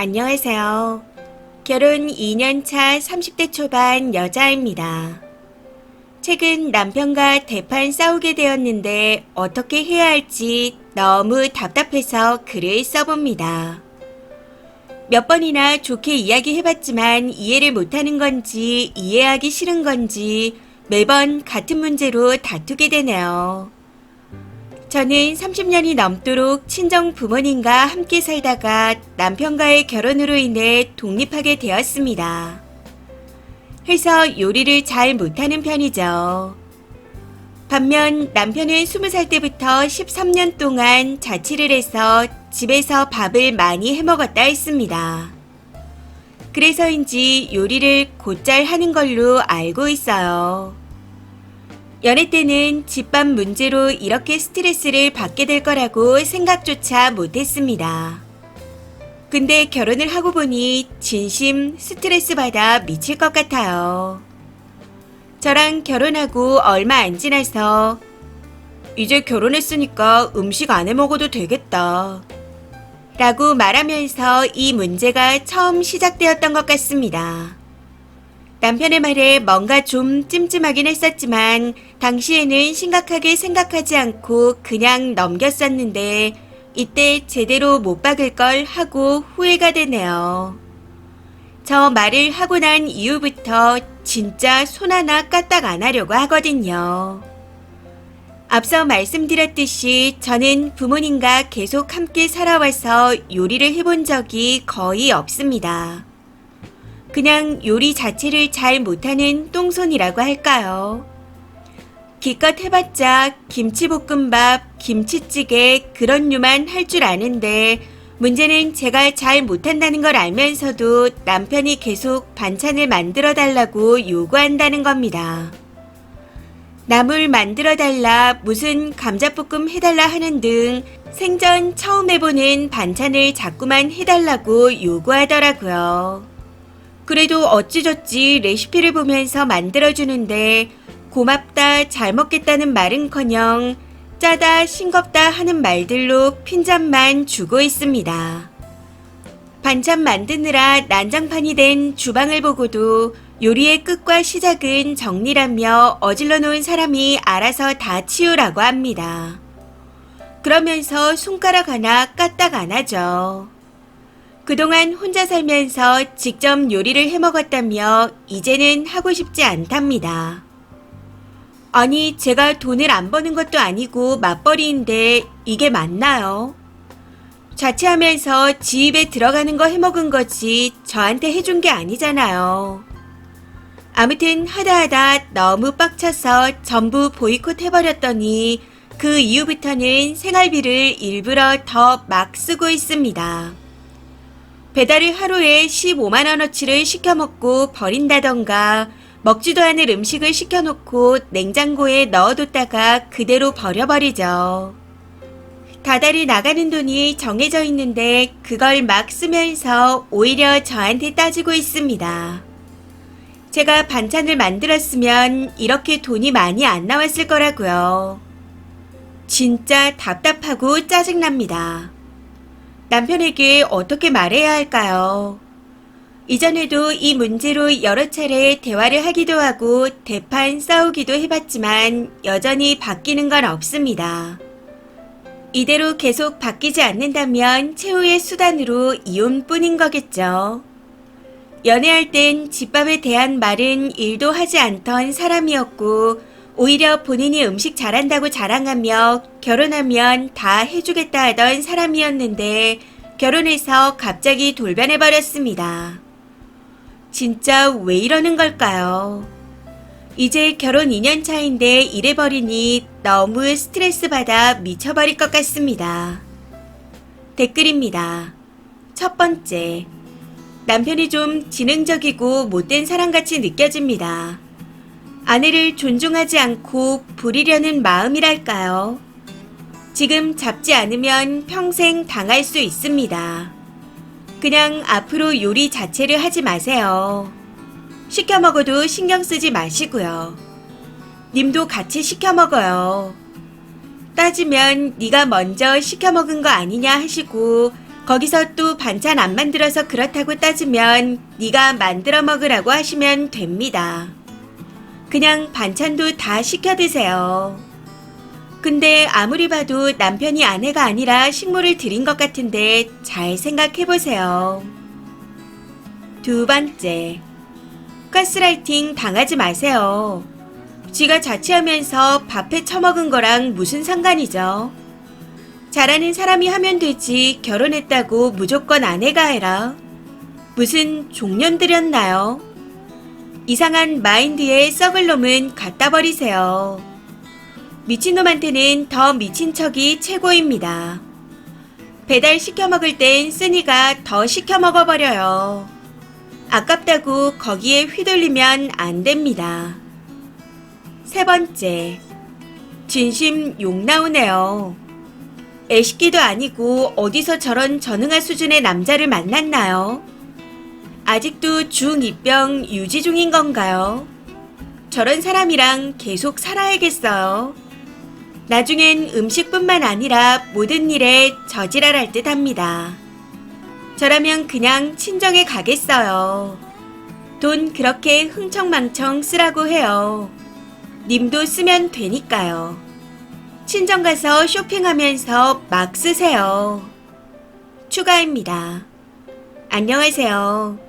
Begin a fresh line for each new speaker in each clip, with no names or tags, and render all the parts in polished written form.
안녕하세요. 결혼 2년차 30대 초반 여자입니다. 최근 남편과 대판 싸우게 되었는데 어떻게 해야 할지 너무 답답해서 글을 써봅니다. 몇 번이나 좋게 이야기해봤지만 이해를 못하는 건지 이해하기 싫은 건지 매번 같은 문제로 다투게 되네요. 저는 30년이 넘도록 친정 부모님과 함께 살다가 남편과의 결혼으로 인해 독립하게 되었습니다. 해서 요리를 잘 못하는 편이죠. 반면 남편은 20살 때부터 13년 동안 자취를 해서 집에서 밥을 많이 해먹었다 했습니다. 그래서인지 요리를 곧잘 하는 걸로 알고 있어요. 연애 때는 집밥 문제로 이렇게 스트레스를 받게 될 거라고 생각조차 못했습니다. 근데 결혼을 하고 보니 진심 스트레스 받아 미칠 것 같아요. 저랑 결혼하고 얼마 안 지나서 이제 결혼했으니까 음식 안 해 먹어도 되겠다 라고 말하면서 이 문제가 처음 시작되었던 것 같습니다. 남편의 말에 뭔가 좀 찜찜하긴 했었지만 당시에는 심각하게 생각하지 않고 그냥 넘겼었는데 이때 제대로 못 박을 걸 하고 후회가 되네요. 저 말을 하고 난 이후부터 진짜 손 하나 까딱 안 하려고 하거든요. 앞서 말씀드렸듯이 저는 부모님과 계속 함께 살아와서 요리를 해본 적이 거의 없습니다. 그냥 요리 자체를 잘 못하는 똥손이라고 할까요? 기껏 해봤자 김치볶음밥, 김치찌개 그런 류만 할 줄 아는데 문제는 제가 잘 못한다는 걸 알면서도 남편이 계속 반찬을 만들어 달라고 요구한다는 겁니다. 나물 만들어 달라, 무슨 감자볶음 해달라 하는 등 생전 처음 해보는 반찬을 자꾸만 해달라고 요구하더라고요. 그래도 어찌저찌 레시피를 보면서 만들어주는데 고맙다, 잘 먹겠다는 말은커녕 짜다, 싱겁다 하는 말들로 핀잔만 주고 있습니다. 반찬 만드느라 난장판이 된 주방을 보고도 요리의 끝과 시작은 정리라며 어질러 놓은 사람이 알아서 다 치우라고 합니다. 그러면서 손가락 하나 까딱 안 하죠. 그동안 혼자 살면서 직접 요리를 해먹었다며 이제는 하고 싶지 않답니다. 아니, 제가 돈을 안 버는 것도 아니고 맞벌이인데 이게 맞나요? 자취하면서 지 입에 들어가는 거 해먹은 거지 저한테 해준 게 아니잖아요. 아무튼 하다 너무 빡쳐서 전부 보이콧 해버렸더니 그 이후부터는 생활비를 일부러 더 막 쓰고 있습니다. 배달을 하루에 15만원어치를 시켜먹고 버린다던가 먹지도 않을 음식을 시켜놓고 냉장고에 넣어뒀다가 그대로 버려버리죠. 다달이 나가는 돈이 정해져 있는데 그걸 막 쓰면서 오히려 저한테 따지고 있습니다. 제가 반찬을 만들었으면 이렇게 돈이 많이 안 나왔을 거라고요. 진짜 답답하고 짜증납니다. 남편에게 어떻게 말해야 할까요? 이전에도 이 문제로 여러 차례 대화를 하기도 하고 대판 싸우기도 해봤지만 여전히 바뀌는 건 없습니다. 이대로 계속 바뀌지 않는다면 최후의 수단으로 이혼뿐인 거겠죠. 연애할 땐 집밥에 대한 말은 일도 하지 않던 사람이었고 오히려 본인이 음식 잘한다고 자랑하며 결혼하면 다 해주겠다 하던 사람이었는데 결혼해서 갑자기 돌변해버렸습니다. 진짜 왜 이러는 걸까요? 이제 결혼 2년 차인데 이래버리니 너무 스트레스 받아 미쳐버릴 것 같습니다. 댓글입니다. 첫 번째, 남편이 좀 지능적이고 못된 사람같이 느껴집니다. 아내를 존중하지 않고 부리려는 마음이랄까요? 지금 잡지 않으면 평생 당할 수 있습니다. 그냥 앞으로 요리 자체를 하지 마세요. 시켜 먹어도 신경 쓰지 마시고요. 님도 같이 시켜 먹어요. 따지면 네가 먼저 시켜 먹은 거 아니냐 하시고 거기서 또 반찬 안 만들어서 그렇다고 따지면 네가 만들어 먹으라고 하시면 됩니다. 그냥 반찬도 다 시켜 드세요. 근데 아무리 봐도 남편이 아내가 아니라 식모를 들인 것 같은데 잘 생각해 보세요. 두 번째, 가스라이팅 당하지 마세요. 지가 자취하면서 밥해 처먹은 거랑 무슨 상관이죠? 잘하는 사람이 하면 되지 결혼했다고 무조건 아내가 해라. 무슨 종년 들였나요? 이상한 마인드에 썩을 놈은 갖다 버리세요. 미친놈한테는 더 미친 척이 최고입니다. 배달 시켜 먹을 땐 쓰니가 더 시켜 먹어버려요. 아깝다고 거기에 휘둘리면 안 됩니다. 세 번째, 진심 욕 나오네요. 애식기도 아니고 어디서 저런 전응할 수준의 남자를 만났나요? 아직도 중2병 유지 중인 건가요? 저런 사람이랑 계속 살아야겠어요. 나중엔 음식뿐만 아니라 모든 일에 저지랄할 듯 합니다. 저라면 그냥 친정에 가겠어요. 돈 그렇게 흥청망청 쓰라고 해요. 님도 쓰면 되니까요. 친정 가서 쇼핑하면서 막 쓰세요. 추가입니다. 안녕하세요.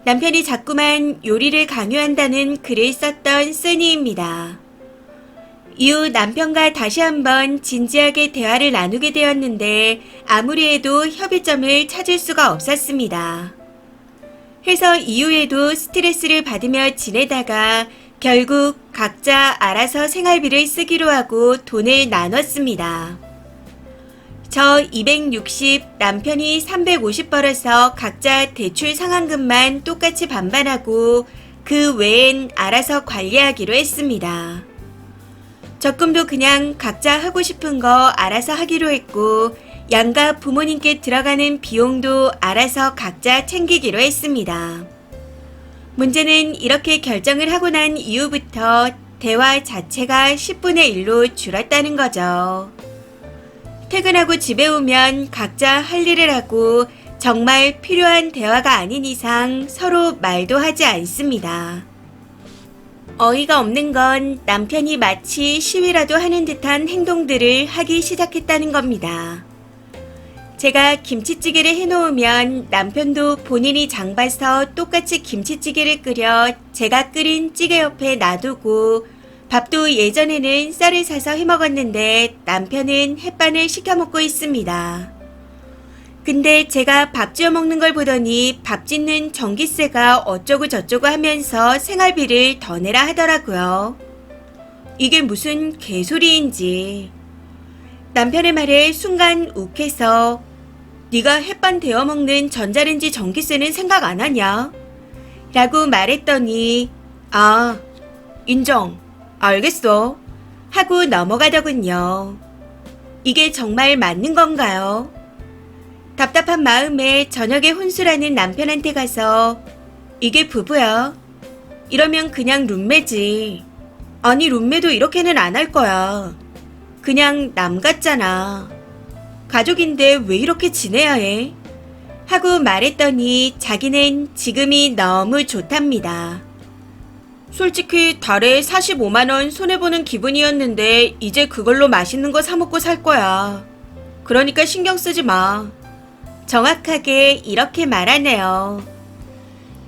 남편이 자꾸만 요리를 강요한다는 글을 썼던 쓰니입니다. 이후 남편과 다시 한번 진지하게 대화를 나누게 되었는데 아무리 해도 협의점을 찾을 수가 없었습니다. 해서 이후에도 스트레스를 받으며 지내다가 결국 각자 알아서 생활비를 쓰기로 하고 돈을 나눴습니다. 저 260, 남편이 350 벌어서 각자 대출 상환금만 똑같이 반반하고 그 외엔 알아서 관리하기로 했습니다. 적금도 그냥 각자 하고 싶은 거 알아서 하기로 했고 양가 부모님께 들어가는 비용도 알아서 각자 챙기기로 했습니다. 문제는 이렇게 결정을 하고 난 이후부터 대화 자체가 10분의 1로 줄었다는 거죠. 퇴근하고 집에 오면 각자 할 일을 하고 정말 필요한 대화가 아닌 이상 서로 말도 하지 않습니다. 어이가 없는 건 남편이 마치 시위라도 하는 듯한 행동들을 하기 시작했다는 겁니다. 제가 김치찌개를 해놓으면 남편도 본인이 장 봐서 똑같이 김치찌개를 끓여 제가 끓인 찌개 옆에 놔두고 밥도 예전에는 쌀을 사서 해먹었는데 남편은 햇반을 시켜 먹고 있습니다. 근데 제가 밥 지어 먹는 걸 보더니 밥 짓는 전기세가 어쩌고 저쩌고 하면서 생활비를 더 내라 하더라고요. 이게 무슨 개소리인지. 남편의 말에 순간 욱해서 네가 햇반 데워 먹는 전자레인지 전기세는 생각 안 하냐? 라고 말했더니 아, 인정, 알겠어 하고 넘어가더군요. 이게 정말 맞는 건가요? 답답한 마음에 저녁에 혼술하는 남편한테 가서 이게 부부야? 이러면 그냥 룸메지. 아니 룸메도 이렇게는 안 할 거야. 그냥 남 같잖아. 가족인데 왜 이렇게 지내야 해? 하고 말했더니 자기는 지금이 너무 좋답니다. 솔직히 달에 45만원 손해보는 기분이었는데 이제 그걸로 맛있는 거 사먹고 살 거야. 그러니까 신경 쓰지 마. 정확하게 이렇게 말하네요.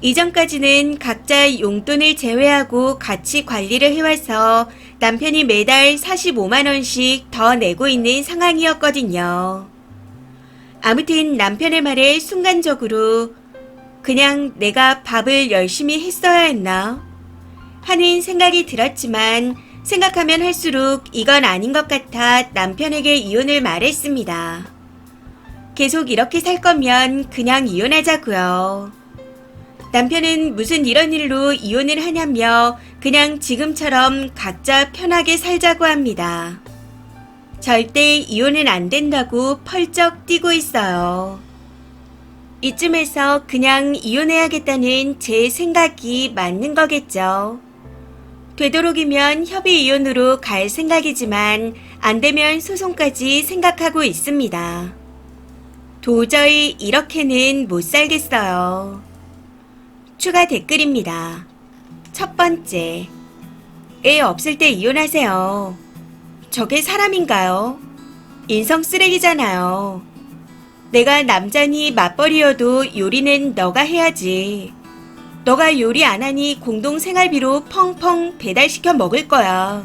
이전까지는 각자 용돈을 제외하고 같이 관리를 해와서 남편이 매달 45만원씩 더 내고 있는 상황이었거든요. 아무튼 남편의 말에 순간적으로 그냥 내가 밥을 열심히 했어야 했나 하는 생각이 들었지만 생각하면 할수록 이건 아닌 것 같아 남편에게 이혼을 말했습니다. 계속 이렇게 살 거면 그냥 이혼하자고요. 남편은 무슨 이런 일로 이혼을 하냐며 그냥 지금처럼 각자 편하게 살자고 합니다. 절대 이혼은 안 된다고 펄쩍 뛰고 있어요. 이쯤에서 그냥 이혼해야겠다는 제 생각이 맞는 거겠죠. 되도록이면 협의 이혼으로 갈 생각이지만 안 되면 소송까지 생각하고 있습니다. 도저히 이렇게는 못 살겠어요. 추가 댓글입니다. 첫 번째, 애 없을 때 이혼하세요. 저게 사람인가요? 인성 쓰레기잖아요. 내가 남자니 맞벌이여도 요리는 너가 해야지. 너가 요리 안 하니 공동생활비로 펑펑 배달시켜 먹을 거야.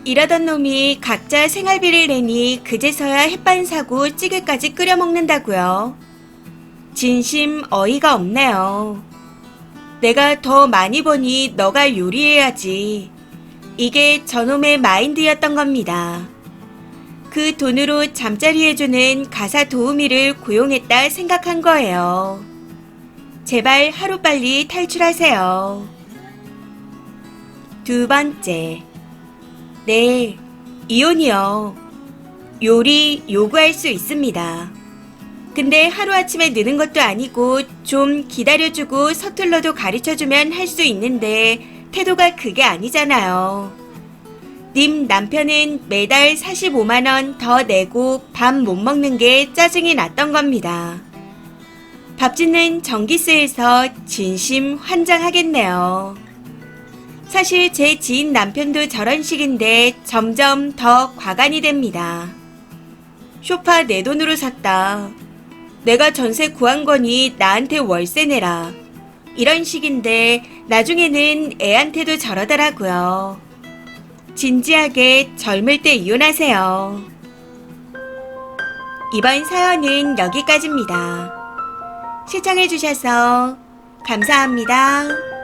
이러던 놈이 각자 생활비를 내니 그제서야 햇반 사고 찌개까지 끓여 먹는다고요. 진심 어이가 없네요. 내가 더 많이 버니 너가 요리해야지. 이게 저놈의 마인드였던 겁니다. 그 돈으로 잠자리 해주는 가사 도우미를 고용했다 생각한 거예요. 제발 하루빨리 탈출하세요. 두 번째, 네, 이혼이요. 요리 요구할 수 있습니다. 근데 하루아침에 느는 것도 아니고 좀 기다려주고 서툴러도 가르쳐주면 할 수 있는데 태도가 그게 아니잖아요. 님 남편은 매달 45만 원 더 내고 밥 못 먹는 게 짜증이 났던 겁니다. 밥 짓는 전기세에서 진심 환장하겠네요. 사실 제 지인 남편도 저런 식인데 점점 더 과간이 됩니다. 소파 내 돈으로 샀다. 내가 전세 구한 거니 나한테 월세 내라. 이런 식인데 나중에는 애한테도 저러더라고요. 진지하게 젊을 때 이혼하세요. 이번 사연은 여기까지입니다. 시청해주셔서 감사합니다.